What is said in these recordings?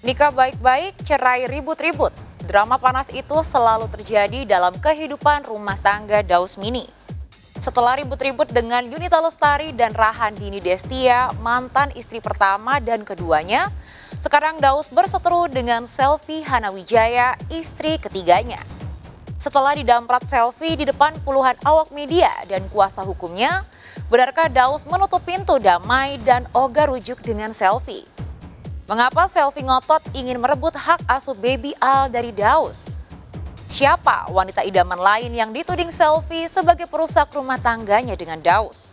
Nikah baik-baik, cerai ribut-ribut. Drama panas itu selalu terjadi dalam kehidupan rumah tangga Daus Mini. Setelah ribut-ribut dengan Yunita Lestari dan Rahandini Destia, mantan istri pertama dan keduanya, sekarang Daus berseteru dengan Selvi Hanawijaya, istri ketiganya. Setelah didamprat selfie di depan puluhan awak media dan kuasa hukumnya, benarkah Daus menutup pintu damai dan ogah rujuk dengan Selvi? Mengapa Selvi ngotot ingin merebut hak asuh baby Al dari Daus? Siapa wanita idaman lain yang dituding Selvi sebagai perusak rumah tangganya dengan Daus?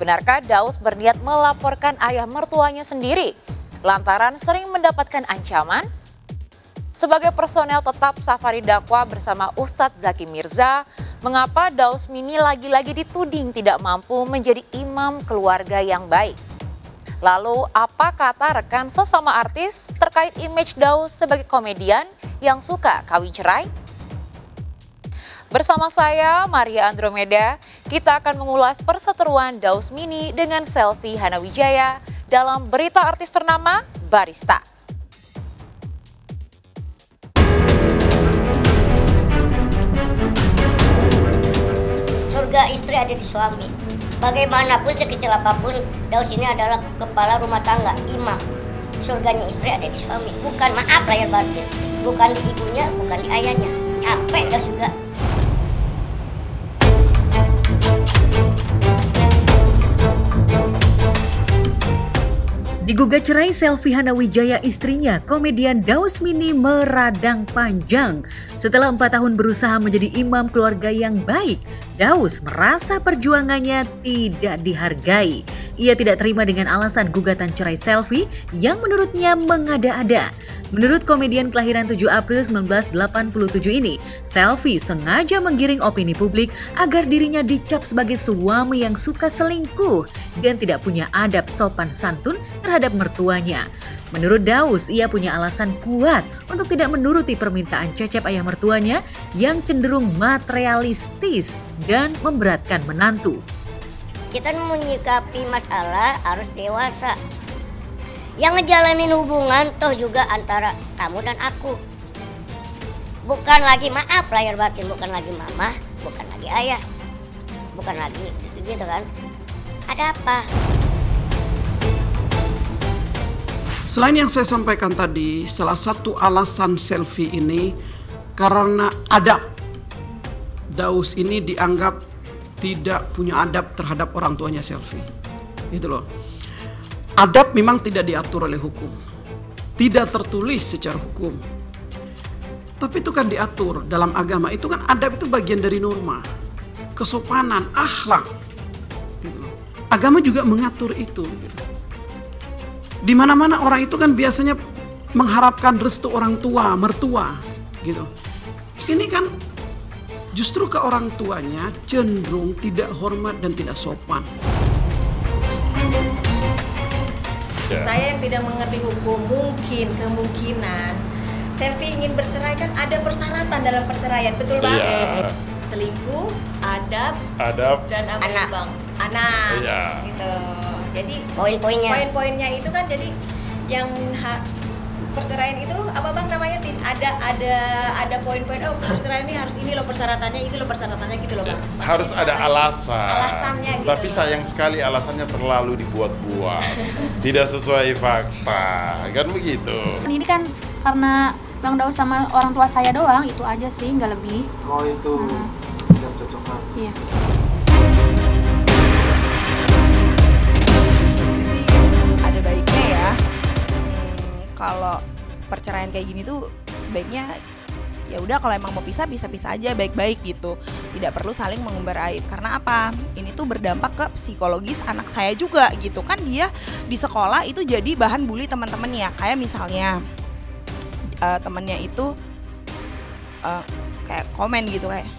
Benarkah Daus berniat melaporkan ayah mertuanya sendiri lantaran sering mendapatkan ancaman? Sebagai personel tetap Safari Dakwah bersama Ustadz Zaki Mirza, mengapa Daus Mini lagi-lagi dituding tidak mampu menjadi imam keluarga yang baik? Lalu apa kata rekan sesama artis terkait image Daus sebagai komedian yang suka kawin cerai? Bersama saya Maria Andromeda, kita akan mengulas perseteruan Daus Mini dengan Selvi Hanawijaya dalam berita artis ternama Barista. Surga istri ada di suami. Bagaimanapun sekecil apapun, Daus ini adalah kepala rumah tangga, imam. Surganya istri ada di suami. Bukan, maaf lahir batin, bukan di ibunya, bukan di ayahnya. Capek Daus juga. Digugat cerai Selvi Hanawijaya istrinya, komedian Daus Mini meradang panjang. Setelah 4 tahun berusaha menjadi imam keluarga yang baik, Daus merasa perjuangannya tidak dihargai. Ia tidak terima dengan alasan gugatan cerai Selvi yang menurutnya mengada-ada. Menurut komedian kelahiran 7 April 1987 ini, Selvi sengaja menggiring opini publik agar dirinya dicap sebagai suami yang suka selingkuh dan tidak punya adab sopan santun terhadap mertuanya. Menurut Daus, ia punya alasan kuat untuk tidak menuruti permintaan Cecep ayah mertuanya yang cenderung materialistis dan memberatkan menantu. Kita menyikapi masalah harus dewasa. Yang ngejalanin hubungan toh juga antara kamu dan aku. Bukan lagi maaf lahir batin, bukan lagi mama, bukan lagi ayah, bukan lagi gitu kan. Ada apa? Selain yang saya sampaikan tadi, salah satu alasan Selvi ini karena adab. Daus ini dianggap tidak punya adab terhadap orang tuanya Selvi. Gitu loh. Adab memang tidak diatur oleh hukum. Tidak tertulis secara hukum. Tapi itu kan diatur dalam agama. Itu kan adab itu bagian dari norma. Kesopanan, akhlak. Gitu loh. Agama juga mengatur itu. Gitu. Di mana-mana orang itu kan biasanya mengharapkan restu orang tua, mertua, gitu. Ini kan justru ke orang tuanya cenderung tidak hormat dan tidak sopan. Saya yang tidak mengerti hukum, kemungkinan Selvi ingin bercerai kan ada persyaratan dalam perceraian, betul Bang? Iya. Selingkuh, adab, dan apa anak. Bang? Anak, Iya. gitu. Jadi Poin-poinnya itu kan jadi yang perceraian itu apa Bang namanya? Ada poin-poin. Oh perceraian ini harus ini loh persyaratannya, gitu loh Bang. Harus ada alasan. Alasannya gitu. Tapi sayang sekali alasannya terlalu dibuat-buat. Tidak sesuai fakta, kan begitu. Ini kan karena Bang Daus sama orang tua saya doang, itu aja sih, nggak lebih. Oh itu tidak cocokkan. Iya. Ada baiknya ya. Kalau perceraian kayak gini tuh sebaiknya ya udah kalau emang mau pisah bisa-pisah aja baik-baik gitu. Tidak perlu saling mengumbar aib. Karena apa? Ini tuh berdampak ke psikologis anak saya juga gitu kan, dia di sekolah itu jadi bahan bully teman-temannya. Kayak misalnya temennya itu kayak komen gitu kayak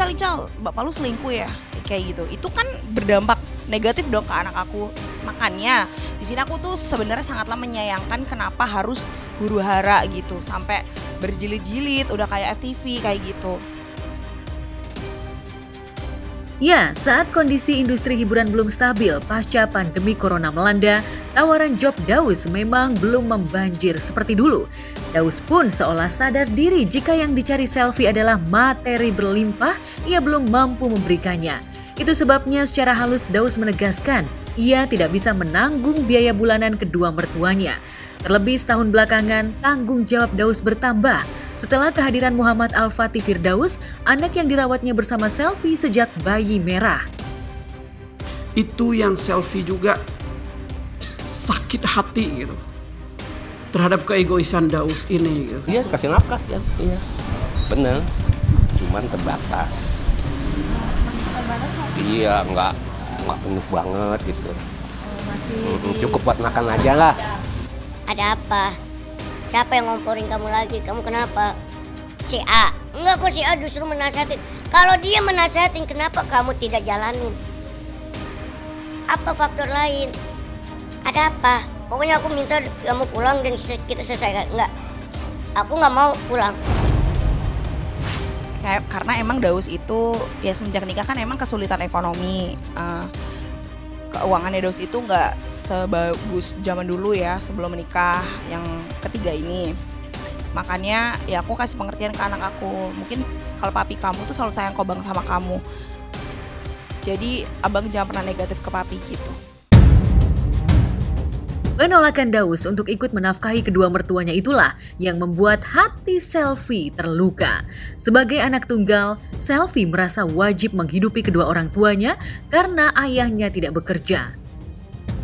Ical, bapak lu selingkuh ya, kayak gitu. Itu kan berdampak negatif dong ke anak aku. Makanya di sini aku tuh sebenarnya sangatlah menyayangkan kenapa harus huru-hara gitu sampai berjilid-jilid udah kayak FTV kayak gitu. Ya, saat kondisi industri hiburan belum stabil pasca pandemi corona melanda, tawaran job Daus memang belum membanjir seperti dulu. Daus pun seolah sadar diri jika yang dicari selfie adalah materi berlimpah, ia belum mampu memberikannya. Itu sebabnya secara halus Daus menegaskan, ia tidak bisa menanggung biaya bulanan kedua mertuanya. Terlebih setahun belakangan, tanggung jawab Daus bertambah. Setelah kehadiran Muhammad Al-Fatih Firdaus, anak yang dirawatnya bersama Selfie sejak bayi merah. Itu yang Selfie juga sakit hati gitu terhadap keegoisan Daus ini gitu. Iya, kasih nafkas kan. Iya. Bener. Cuman terbatas. Iya, nggak penuh banget gitu. Cukup buat makan aja lah. Ada apa? Siapa yang ngomporin kamu lagi? Kamu kenapa? Si A. Enggak kok, si A justru menasehatin. Kalau dia menasehatin, kenapa kamu tidak jalanin? Apa faktor lain? Ada apa? Pokoknya aku minta kamu pulang dan kita selesaikan. Enggak. Aku nggak mau pulang. Karena emang Daus itu ya semenjak nikah kan emang kesulitan ekonomi. Keuangannya Daus itu nggak sebagus zaman dulu ya sebelum menikah yang ketiga ini. Makanya ya aku kasih pengertian ke anak aku. Mungkin kalau papi kamu tuh selalu sayang kok bang sama kamu. Jadi abang jangan pernah negatif ke papi gitu. Penolakan Daus untuk ikut menafkahi kedua mertuanya itulah yang membuat hati Selfie terluka. Sebagai anak tunggal, Selfie merasa wajib menghidupi kedua orang tuanya karena ayahnya tidak bekerja.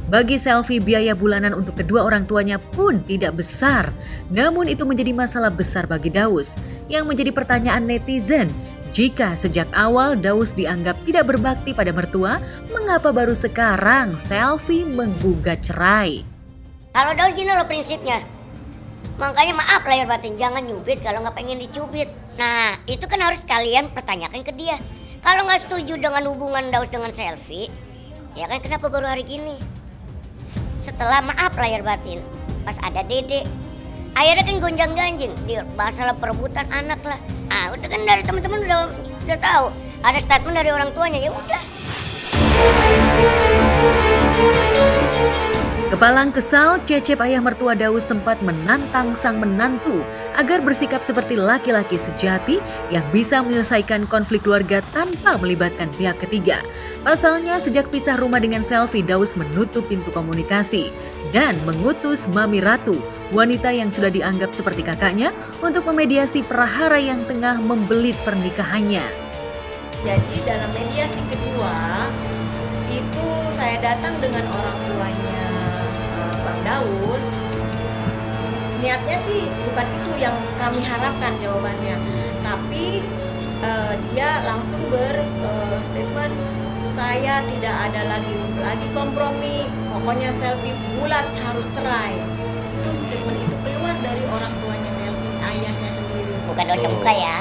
Bagi Selfie, biaya bulanan untuk kedua orang tuanya pun tidak besar. Namun itu menjadi masalah besar bagi Daus. Yang menjadi pertanyaan netizen, jika sejak awal Daus dianggap tidak berbakti pada mertua, mengapa baru sekarang Selfie menggugat cerai? Kalau Daus gini loh prinsipnya. Makanya maaf lahir batin, jangan nyubit kalau nggak pengen dicubit. Nah, itu kan harus kalian pertanyakan ke dia. Kalau nggak setuju dengan hubungan Daus dengan Selfie, ya kan kenapa baru hari gini? Setelah maaf lahir batin, pas ada Dede. Akhirnya kan gonjang-ganjing, di masalah perebutan anak lah. Ah, itu kan dari teman-teman udah tahu. Ada statement dari orang tuanya, ya udah. Kepalang kesal, Cecep ayah mertua Daus sempat menantang sang menantu agar bersikap seperti laki-laki sejati yang bisa menyelesaikan konflik keluarga tanpa melibatkan pihak ketiga. Pasalnya sejak pisah rumah dengan Selfie, Daus menutup pintu komunikasi dan mengutus Mami Ratu, wanita yang sudah dianggap seperti kakaknya, untuk memediasi perahara yang tengah membelit pernikahannya. Jadi dalam mediasi kedua itu saya datang dengan orang tuanya Bang Daus. Niatnya sih bukan itu yang kami harapkan jawabannya, tapi dia langsung berstatement, saya tidak ada lagi kompromi, pokoknya Selfie bulat harus cerai. Itu statement itu keluar dari orang tuanya Selfie, ayahnya sendiri. Bukan dosa muka ya.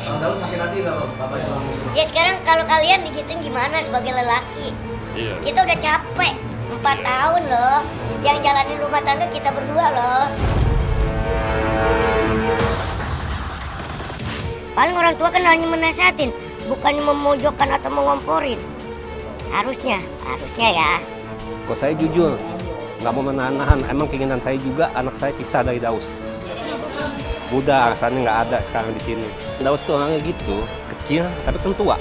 Bang Daus sakit hati nggak Bapak bilang gitu? Ya sekarang kalau kalian digituin gimana sebagai lelaki? Iya. Kita udah capek 4 tahun loh. Yang jalanin rumah tangga kita berdua loh. Paling orang tua kan hanya menasihatin, bukannya memojokkan atau mengomporin. Harusnya ya. Kok saya jujur, nggak mau menahan. Emang keinginan saya juga anak saya pisah dari Daus. Udah alasannya nggak ada sekarang di sini. Daus tuh orangnya gitu, kecil tapi kan tua.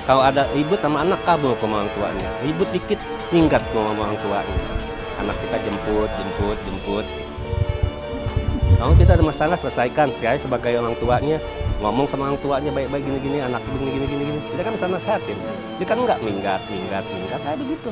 Kalau ada ribut sama anak, kabur ke orang tuanya. Ribut dikit, minggat ke orang tuanya. Anak kita jemput. Kalau kita ada masalah, selesaikan. Saya sebagai orang tuanya, ngomong sama orang tuanya baik-baik gini-gini, anak gini. Kita kan bisa nasihatin. Dia kan nggak minggat, kayak begitu.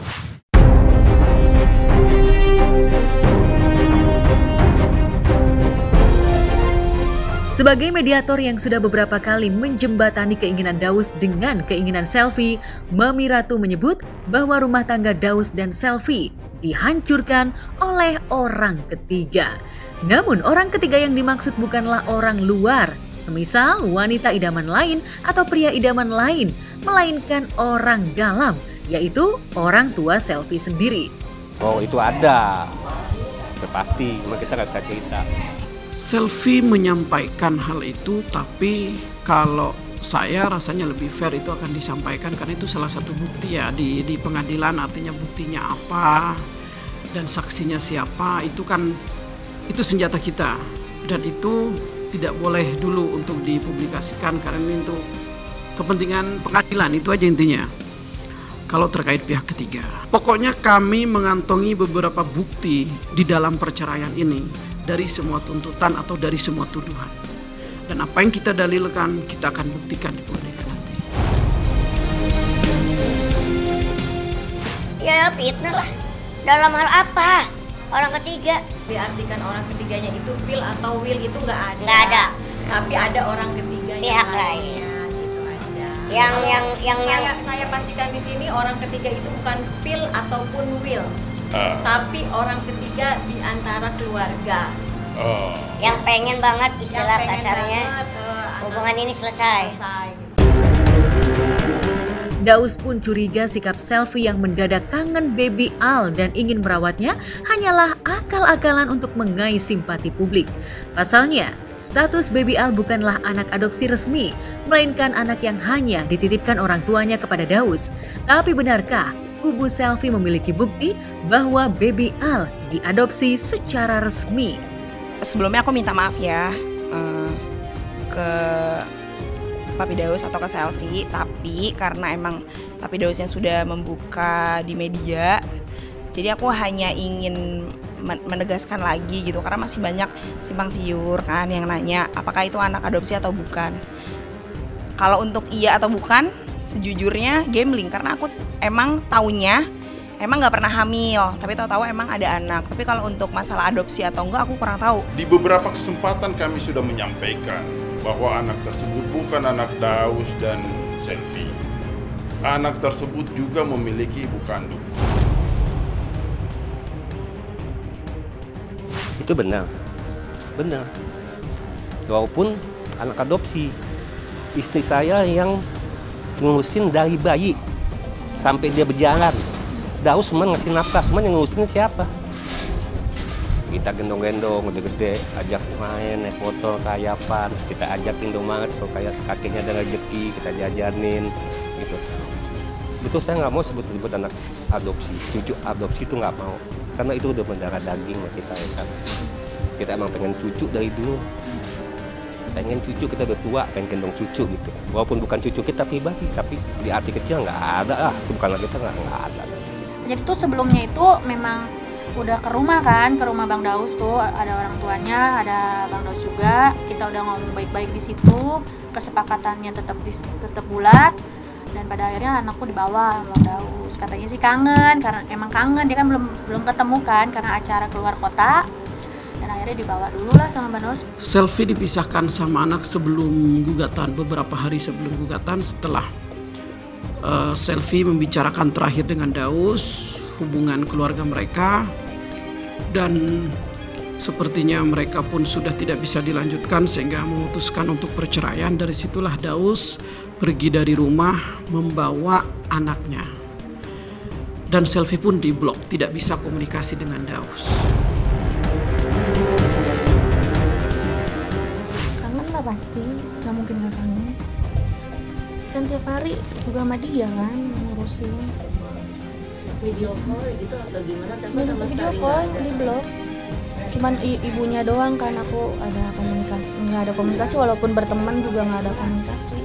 Sebagai mediator yang sudah beberapa kali menjembatani keinginan Daus dengan keinginan Selfie, Mami Ratu menyebut bahwa rumah tangga Daus dan Selfie dihancurkan oleh orang ketiga. Namun orang ketiga yang dimaksud bukanlah orang luar, semisal wanita idaman lain atau pria idaman lain, melainkan orang dalam, yaitu orang tua Selfie sendiri. Oh, itu ada. Itu pasti, cuma kita nggak bisa cerita. Selfie menyampaikan hal itu, tapi kalau saya rasanya lebih fair itu akan disampaikan karena itu salah satu bukti ya di pengadilan, artinya buktinya apa dan saksinya siapa, itu kan itu senjata kita dan itu tidak boleh dulu untuk dipublikasikan karena ini untuk kepentingan pengadilan, itu aja intinya. Kalau terkait pihak ketiga, pokoknya kami mengantongi beberapa bukti di dalam perceraian ini dari semua tuntutan atau dari semua tuduhan. Dan apa yang kita dalilkan, kita akan buktikan di pengadilan nanti. Ya fitnah lah. Dalam hal apa? Orang ketiga. Diartikan orang ketiganya itu Phil atau Will itu nggak ada. Nggak ada. Tapi ada orang ketiga Pihak yang lain. Gitu aja. Yang Saya pastikan di sini orang ketiga itu bukan Phil ataupun Will. Tapi orang ketiga di antara keluarga. yang pengen banget istilah Yang pengen kasarnya banget, hubungan ini selesai. Daus pun curiga sikap Selfie yang mendadak kangen baby Al dan ingin merawatnya hanyalah akal-akalan untuk mengais simpati publik. Pasalnya, status baby Al bukanlah anak adopsi resmi, melainkan anak yang hanya dititipkan orang tuanya kepada Daus. Tapi benarkah kubu Selfie memiliki bukti bahwa baby Al diadopsi secara resmi? Sebelumnya aku minta maaf ya ke Papi Daus atau ke Selfie, tapi karena emang Papi Dausnya sudah membuka di media, jadi aku hanya ingin menegaskan lagi gitu, karena masih banyak simpang siur kan yang nanya apakah itu anak adopsi atau bukan. Kalau untuk iya atau bukan, sejujurnya gambling, karena aku emang taunya emang nggak pernah hamil, tapi tahu-tahu emang ada anak. Tapi kalau untuk masalah adopsi atau enggak, aku kurang tahu. Di beberapa kesempatan kami sudah menyampaikan bahwa anak tersebut bukan anak Daus dan Selfie. Anak tersebut juga memiliki ibu kandung. Itu benar. Walaupun anak adopsi, istri saya yang ngurusin dari bayi sampai dia berjalan. Daus cuma ngasih nafkah, cuma yang ngurusin siapa? Kita gendong-gendong, udah gede, ajak main, naik motor, kayapan, kita ajakin dong banget, kalau kayak kakinya ada rezeki, kita jajanin, gitu. Itu saya nggak mau sebut-sebut anak adopsi, cucu adopsi itu nggak mau, karena itu udah mendarah daging kita ya kan. Kita emang pengen cucu dari dulu, pengen cucu, kita udah tua, pengen gendong cucu gitu. Walaupun bukan cucu kita pribadi, tapi di arti kecil nggak ada lah, itu bukan lagi kita nggak ada. Jadi tuh sebelumnya itu memang udah ke rumah Bang Daus tuh, ada orang tuanya, ada Bang Daus juga. Kita udah ngomong baik-baik di situ, kesepakatannya tetap bulat, dan pada akhirnya anakku dibawa sama Bang Daus. Katanya sih kangen, karena emang kangen, dia kan belum ketemu kan karena acara keluar kota, dan akhirnya dibawa dulu lah sama Bang Daus. Selfie dipisahkan sama anak sebelum gugatan, beberapa hari sebelum gugatan, setelah Selfie membicarakan terakhir dengan Daus hubungan keluarga mereka, dan sepertinya mereka pun sudah tidak bisa dilanjutkan sehingga memutuskan untuk perceraian. Dari situlah Daus pergi dari rumah membawa anaknya, dan Selfie pun diblok, tidak bisa komunikasi dengan Daus. Kangen lah pasti, nggak mungkin nggak kangen. Kan tiap hari juga sama dia kan ngurusin. Video call gitu atau gimana? Video call di blog. Cuman ibunya doang kan, aku ada komunikasi. Nggak ada komunikasi, walaupun berteman juga nggak ada komunikasi.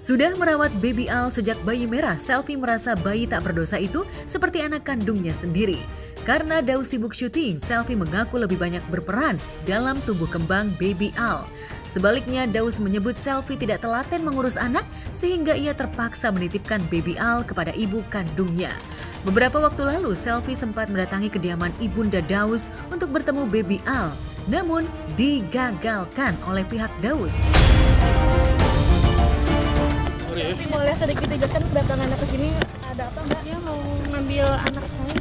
Sudah merawat baby Al sejak bayi merah, Selfie merasa bayi tak berdosa itu seperti anak kandungnya sendiri. Karena Daus sibuk syuting, Selfie mengaku lebih banyak berperan dalam tumbuh kembang baby Al. Sebaliknya, Daus menyebut Selfie tidak telaten mengurus anak sehingga ia terpaksa menitipkan baby Al kepada ibu kandungnya. Beberapa waktu lalu, Selfie sempat mendatangi kediaman ibunda Daus untuk bertemu baby Al, namun digagalkan oleh pihak Daus. Tapi boleh sedikit dijelaskan kedatangan anak ke sini ada apa Mbak? Dia mau ngambil anak saya.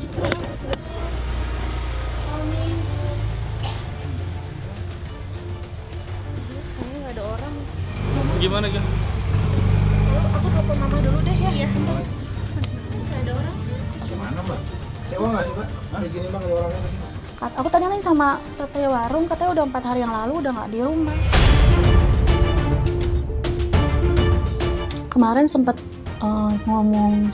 Saya nggak ada orang. Gimana kan? Aku telepon mama dulu deh ya. Iya. Nggak ada orang. Gimana Mbak? Kecewa nggak sih Pak? Kayak gini Bang ada orangnya? Aku tanyain sama teteh warung, katanya udah 4 hari yang lalu udah nggak di rumah. Kemarin sempat ngomong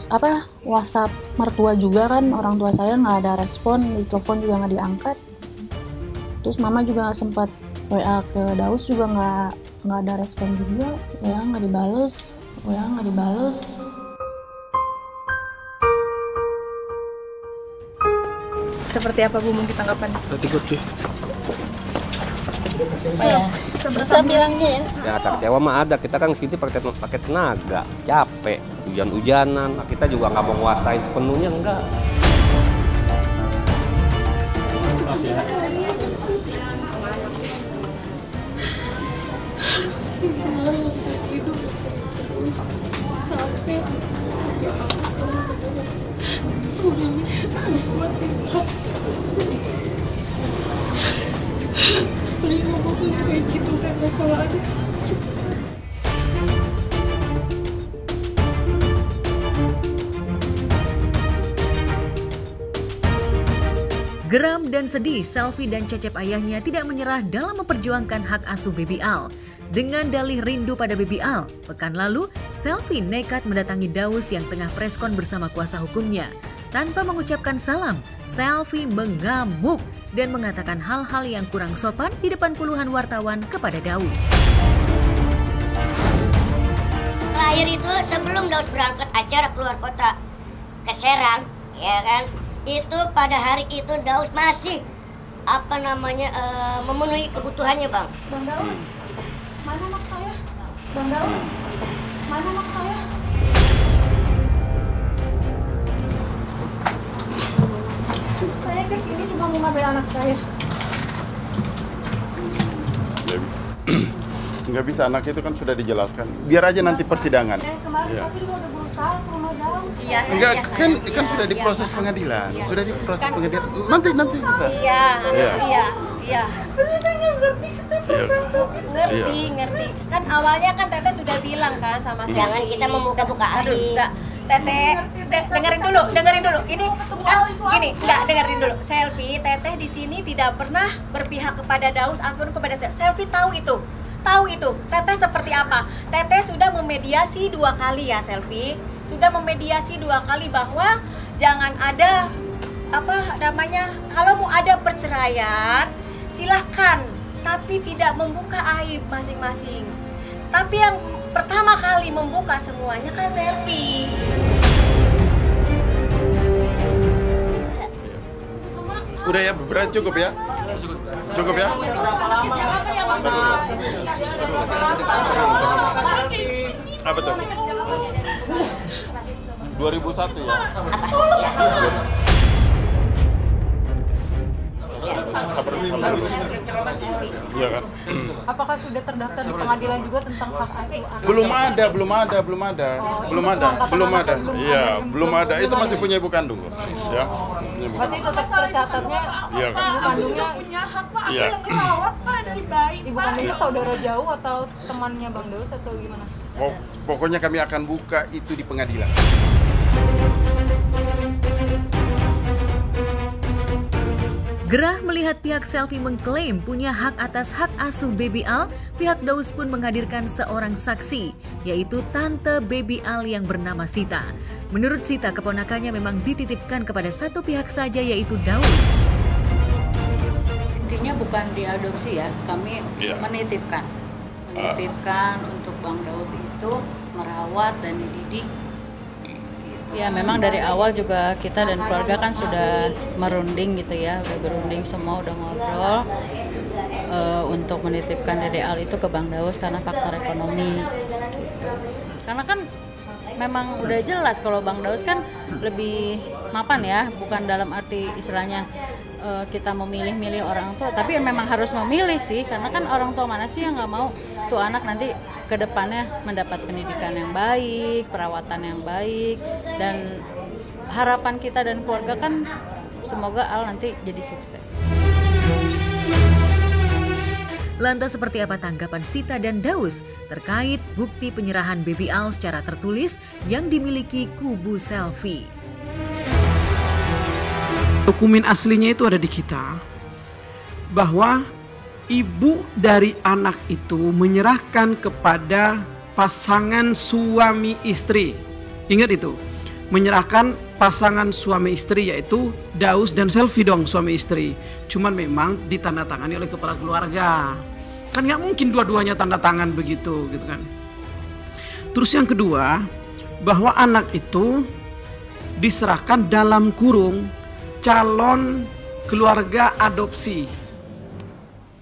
WhatsApp mertua juga kan, orang tua saya nggak ada respon, di telepon juga nggak diangkat. Terus mama juga sempat WA ke Daus juga nggak ada respon juga, WA nggak dibales. Seperti apa Bu mungkin tanggapan? Bisa bilangnya ya. Ya rasa kecewa mah ada, kita kan sini pakai tenaga, capek, hujan-hujanan, kita juga nggak mau nguasain sepenuhnya, enggak. Geram dan sedih, Selfie dan Cecep ayahnya tidak menyerah dalam memperjuangkan hak asuh Baby Al. Dengan dalih rindu pada Baby Al, pekan lalu Selfie nekat mendatangi Daus yang tengah preskon bersama kuasa hukumnya. Tanpa mengucapkan salam, Selfie mengamuk dan mengatakan hal-hal yang kurang sopan di depan puluhan wartawan kepada Daus. Terakhir itu sebelum Daus berangkat acara keluar kota ke Serang, ya kan? Itu pada hari itu Daus masih memenuhi kebutuhannya, Bang. Bang Daus, mana anak saya? Bang Daus, mana anak saya? Saya kesini cuma mau ngambil anak saya. Nggak bisa, anak itu kan sudah dijelaskan. Biar aja nanti persidangan. Kemarin tapi juga udah berusaha ke rumah Daus. Iya, Enggak, kan sudah diproses pengadilan. Sudah diproses pengadilan. Nanti kita. Iya. Ngerti. Kan awalnya kan Teteh sudah bilang kan sama saya. Jangan kita membuka-buka aib. Teteh, dengerin dulu. Ini kan gini, dengerin dulu. Selfie, Teteh di sini tidak pernah berpihak kepada Daus ataupun kepada Selfie tahu itu. Teteh seperti apa? Teteh sudah memediasi 2 kali ya, Selfie. Sudah memediasi 2 kali bahwa jangan ada kalau mau ada perceraian silahkan, tapi tidak membuka aib masing-masing. Tapi yang pertama kali membuka semuanya kan Selfie. Udah ya, berat cukup ya? Cukup ya? Apa tuh? 2001 ya? Iya kan? Apakah sudah terdaftar di pengadilan juga tentang hak asuh anak? Belum ada. Iya, belum ada. Itu masih punya ibu kandung, ya. Berarti tetap tercatatnya Iya kan? ibu kandungnya Punya hak Pak, Iya. yang merawat Pak dari bayi. ibu kandungnya saudara jauh atau temannya Bang Daus atau gimana? Pokoknya kami akan buka itu di pengadilan. Gerah melihat pihak Selfie mengklaim punya hak atas hak asuh Baby Al, pihak Daus pun menghadirkan seorang saksi, yaitu tante Baby Al yang bernama Sita. Menurut Sita, keponakannya memang dititipkan kepada satu pihak saja, yaitu Daus. Intinya bukan diadopsi ya, kami menitipkan untuk Bang Daus itu merawat dan dididik. Ya memang dari awal juga kita dan keluarga kan sudah merunding gitu ya, udah berunding semua, udah ngobrol untuk menitipkan Dede Al itu ke Bang Daus karena faktor ekonomi gitu. Karena kan memang udah jelas kalau Bang Daus kan lebih mapan ya, bukan dalam arti istilahnya kita memilih-milih orang tua, tapi memang harus memilih sih, karena kan orang tua mana sih yang nggak mau tuh anak nanti ke depannya mendapat pendidikan yang baik, perawatan yang baik, dan harapan kita dan keluarga kan semoga Al nanti jadi sukses. Lantas seperti apa tanggapan Sita dan Daus terkait bukti penyerahan Baby Al secara tertulis yang dimiliki kubu Selfie? Dokumen aslinya itu ada di kita, bahwa ibu dari anak itu menyerahkan kepada pasangan suami istri. Ingat itu, menyerahkan pasangan suami istri, yaitu Daus dan Selfie dong, suami istri. Cuman memang ditandatangani oleh kepala keluarga. Kan nggak mungkin dua-duanya tanda tangan begitu, gitu kan. Terus yang kedua, bahwa anak itu diserahkan dalam kurung calon keluarga adopsi.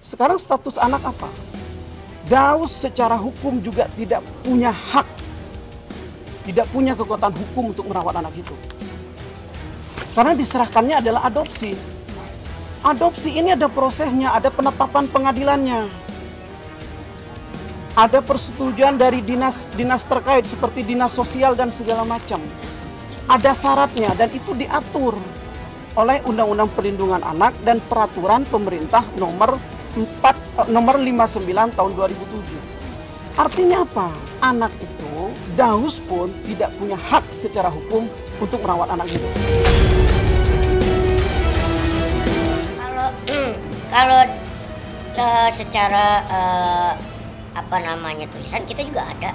Sekarang status anak apa? Daus secara hukum juga tidak punya hak, tidak punya kekuatan hukum untuk merawat anak itu. Karena diserahkannya adalah adopsi. Adopsi ini ada prosesnya, ada penetapan pengadilannya. Ada persetujuan dari dinas terkait seperti dinas sosial dan segala macam. Ada syaratnya dan itu diatur oleh Undang-Undang Perlindungan Anak dan Peraturan Pemerintah nomor 59 tahun 2007. Artinya apa? Anak itu, Daus pun tidak punya hak secara hukum untuk merawat anak itu. Kalau secara tulisan kita juga ada.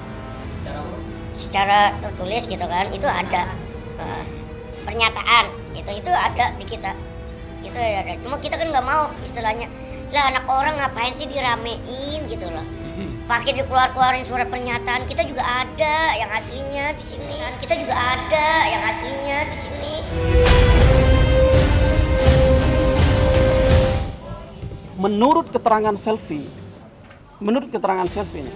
Secara tertulis gitu kan, itu ada pernyataan itu ada di kita. Itu ada. Cuma kita kan nggak mau istilahnya. Lah anak orang ngapain sih diramein gitu loh. Pakai dikeluarin surat pernyataan, kita juga ada yang aslinya di sini. Kita juga ada yang aslinya di sini. Menurut keterangan Selfie ini,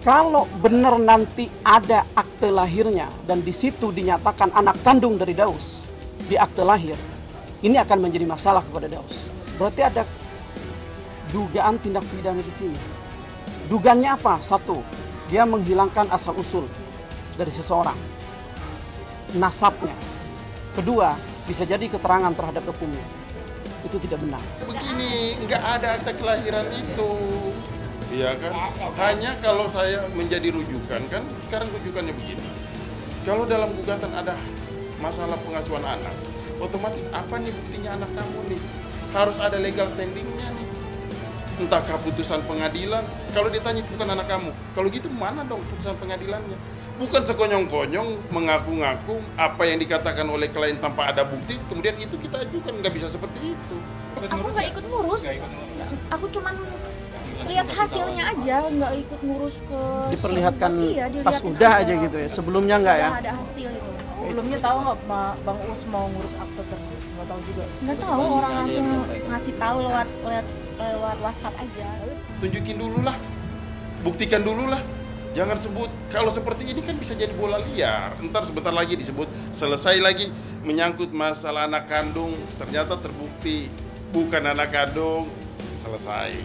kalau benar nanti ada akte lahirnya dan di situ dinyatakan anak kandung dari Daus di akte lahir, ini akan menjadi masalah kepada Daus. Berarti ada dugaan tindak pidana di sini. Dugaannya apa? Satu, dia menghilangkan asal usul dari seseorang, nasabnya. Kedua, bisa jadi keterangan terhadap hukumnya. Itu tidak benar. Begini, nggak ada akta kelahiran itu. Iya kan? Hanya kalau saya menjadi rujukan, kan sekarang rujukannya begini. Kalau dalam gugatan ada masalah pengasuhan anak, otomatis apa nih buktinya anak kamu nih? Harus ada legal standingnya nih. Entahkah putusan pengadilan, kalau ditanya itu bukan anak kamu, kalau gitu mana dong putusan pengadilannya? Bukan sekonyong-konyong mengaku-ngaku apa yang dikatakan oleh klien tanpa ada bukti, kemudian itu kita ajukan, nggak bisa seperti itu. Aku nggak ikut ngurus, aku cuman lihat hasilnya aja, nggak ikut ngurus ke. Diperlihatkan pas udah aja gitu ya, sebelumnya nggak ya? Ada hasil itu. Sebelumnya tahu nggak Bang Us mau ngurus akte tersebut? Nggak tahu juga. Nggak tahu, orang langsung ngasih tahu lewat WhatsApp aja. Tunjukin dulu lah, buktikan dulu lah. Jangan sebut, kalau seperti ini kan bisa jadi bola liar. Ntar sebentar lagi disebut, selesai lagi menyangkut masalah anak kandung, ternyata terbukti bukan anak kandung, selesai.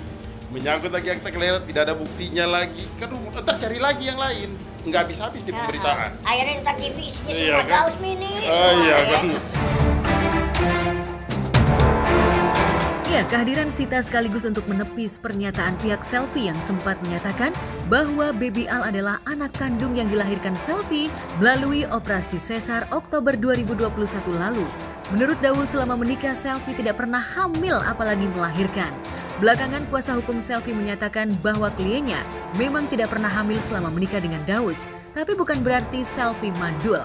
Menyangkut lagi akta kelahiran, tidak ada buktinya lagi. Kan ntar cari lagi yang lain, nggak habis-habis di pemberitaan. Akhirnya ntar TV isinya Iya, semua kan? Daus Mini. Iya kan? Ya, kehadiran Sita sekaligus untuk menepis pernyataan pihak Selfie yang sempat menyatakan bahwa Baby Al adalah anak kandung yang dilahirkan Selfie melalui operasi sesar Oktober 2021 lalu. Menurut Daus, selama menikah Selfie tidak pernah hamil apalagi melahirkan. Belakangan kuasa hukum Selfie menyatakan bahwa kliennya memang tidak pernah hamil selama menikah dengan Daus, tapi bukan berarti Selfie mandul.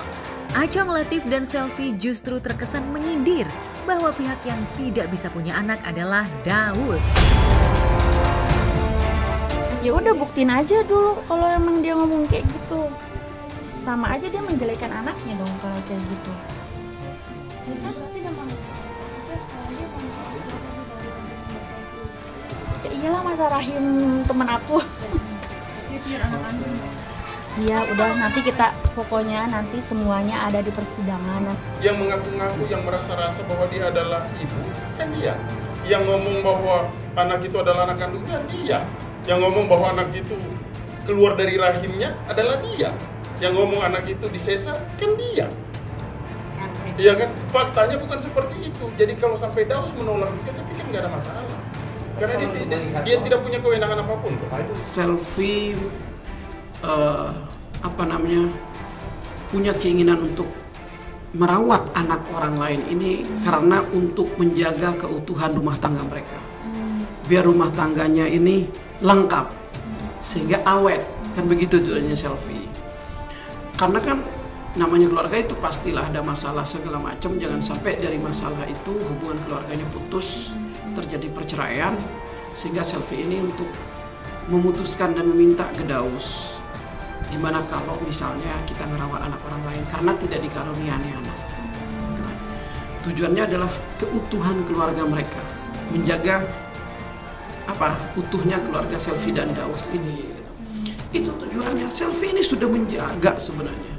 Acong, Latif, dan Selfie justru terkesan menyindir bahwa pihak yang tidak bisa punya anak adalah Daus. Ya udah buktiin aja dulu kalau emang dia ngomong kayak gitu. Sama aja dia menjelekan anaknya dong kalau kayak gitu. Ya iyalah masa rahim temen aku. Iya udah nanti kita pokoknya nanti semuanya ada di persidangan. Yang mengaku-ngaku, yang merasa-rasa bahwa dia adalah ibu, kan dia. Yang ngomong bahwa anak itu adalah anak kandungnya, dia. Yang ngomong bahwa anak itu keluar dari rahimnya adalah dia. Yang ngomong anak itu disesar, kan dia. Iya kan? Faktanya bukan seperti itu. Jadi kalau sampai Daus menolak juga, saya pikir nggak ada masalah. Karena dia tidak punya kewenangan apapun. Selfie punya keinginan untuk merawat anak orang lain ini karena untuk menjaga keutuhan rumah tangga mereka. Biar rumah tangganya ini lengkap, sehingga awet. Kan begitu tujuannya selfie. Karena kan namanya keluarga itu pastilah ada masalah segala macam. Jangan sampai dari masalah itu hubungan keluarganya putus, terjadi perceraian. Sehingga selfie ini untuk memutuskan dan meminta ke Daus. Gimana kalau misalnya kita merawat anak orang lain karena tidak dikaruniai anak. Tujuannya adalah keutuhan keluarga mereka, menjaga utuhnya keluarga Selfie dan Daus ini. Itu tujuannya. Selfie ini sudah menjaga sebenarnya,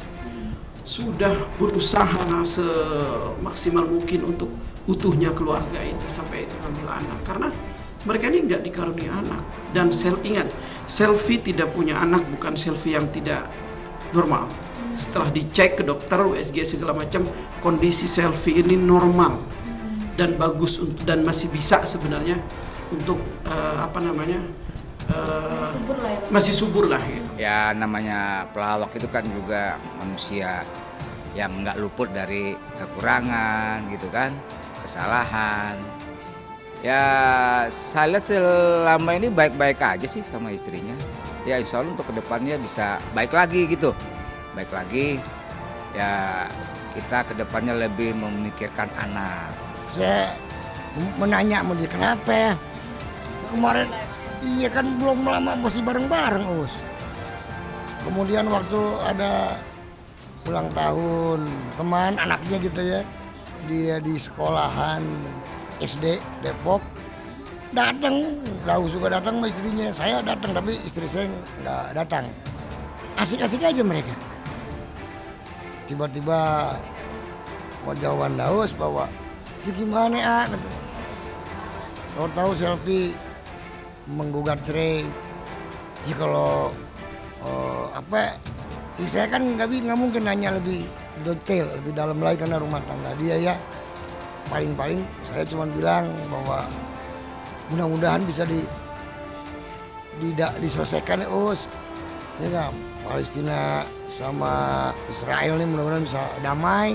sudah berusaha semaksimal mungkin untuk utuhnya keluarga ini sampai itu ngambil anak, karena mereka ini nggak dikaruniai anak. Dan ingat, Selfie tidak punya anak bukan Selfie yang tidak normal. Setelah dicek ke dokter, USG segala macam, kondisi Selfie ini normal dan bagus dan masih bisa sebenarnya untuk masih subur lah gitu. Ya namanya pelawak itu kan juga manusia yang nggak luput dari kekurangan gitu kan, kesalahan. Ya saya lihat selama ini baik-baik aja sih sama istrinya. Ya insya Allah untuk kedepannya bisa baik lagi gitu. Baik lagi, ya kita kedepannya lebih memikirkan anak. Saya menanya mau dia kenapa ya? Kemarin iya kan belum lama masih bareng-bareng Us. Kemudian waktu ada ulang tahun teman anaknya gitu ya, dia di sekolahan SD Depok, datang, Daus juga datang sama istrinya. Saya datang tapi istri saya nggak datang. Asik-asik aja mereka. Tiba-tiba jawaban Daus bahwa ya gimana ya, gitu. Tahu Selfie menggugat cerai. Ya kalau saya kan nggak mungkin nanya lebih detail, lebih dalam lagi karena rumah tangga dia ya. Paling-paling saya cuma bilang bahwa mudah-mudahan bisa diselesaikan ya Us. Ya kan, Palestina sama Israel ini mudah-mudahan bisa damai.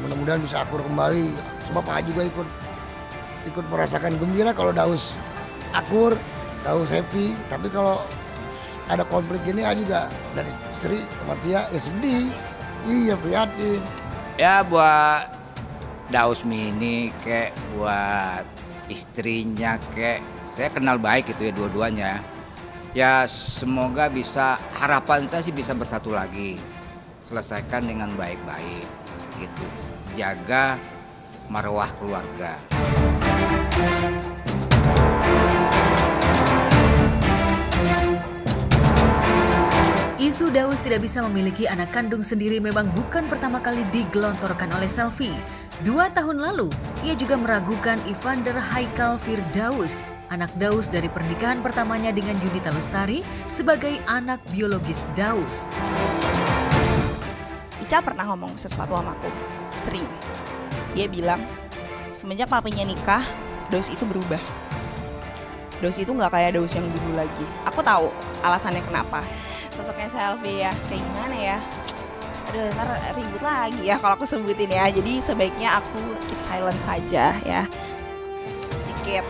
Mudah-mudahan bisa akur kembali. Sebab Pak juga ikut merasakan gembira kalau Daus akur, Daus happy. Tapi kalau ada konflik gini juga dari istri sama dia ya sedih. Iya prihatin. Ya buat Daus Mini kayak buat istrinya kayak saya kenal baik itu ya dua-duanya. Ya semoga bisa, harapan saya sih bisa bersatu lagi. Selesaikan dengan baik-baik gitu. Jaga marwah keluarga. Isu Daus tidak bisa memiliki anak kandung sendiri memang bukan pertama kali digelontorkan oleh Selfie. 2 tahun lalu, ia juga meragukan Evander Haikal Firdaus, anak Daus dari pernikahan pertamanya dengan Yunita Lestari sebagai anak biologis Daus. Ica pernah ngomong sesuatu sama aku, sering. Dia bilang, semenjak papinya nikah, Daus itu berubah. Daus itu nggak kayak Daus yang dulu lagi. Aku tahu alasannya kenapa. Sosoknya Selfie ya, kayak gimana ya? Aduh, ntar ribut lagi ya kalau aku sebutin ya. Jadi sebaiknya aku keep silent saja ya. Sedikit.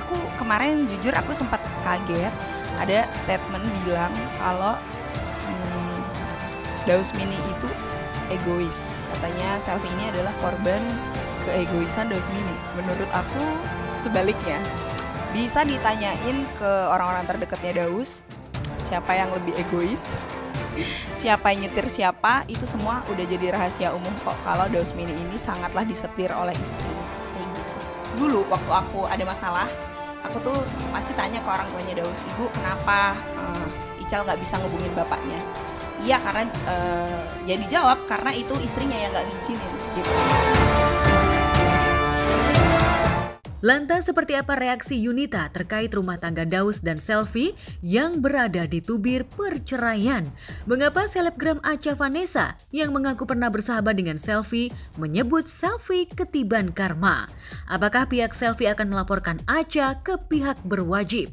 Aku kemarin jujur aku sempat kaget. Ada statement bilang kalau Daus Mini itu egois. Katanya Selfie ini adalah korban keegoisan Daus Mini. Menurut aku sebaliknya. Bisa ditanyain ke orang-orang terdekatnya Daus, siapa yang lebih egois, siapa yang nyetir siapa, itu semua udah jadi rahasia umum kok kalau Daus Mini ini sangatlah disetir oleh istri. Kayak gitu. Dulu waktu aku ada masalah, aku tuh pasti tanya ke orang tuanya Daus, ibu kenapa Ical nggak bisa ngubungin bapaknya? Iya karena ya dijawab karena itu istrinya yang nggak ngizinin gitu. Lantas seperti apa reaksi Yunita terkait rumah tangga Daus dan Selfie yang berada di tubir perceraian? Mengapa selebgram Acha Vanessa yang mengaku pernah bersahabat dengan Selfie menyebut Selfie ketiban karma? Apakah pihak Selfie akan melaporkan Acha ke pihak berwajib?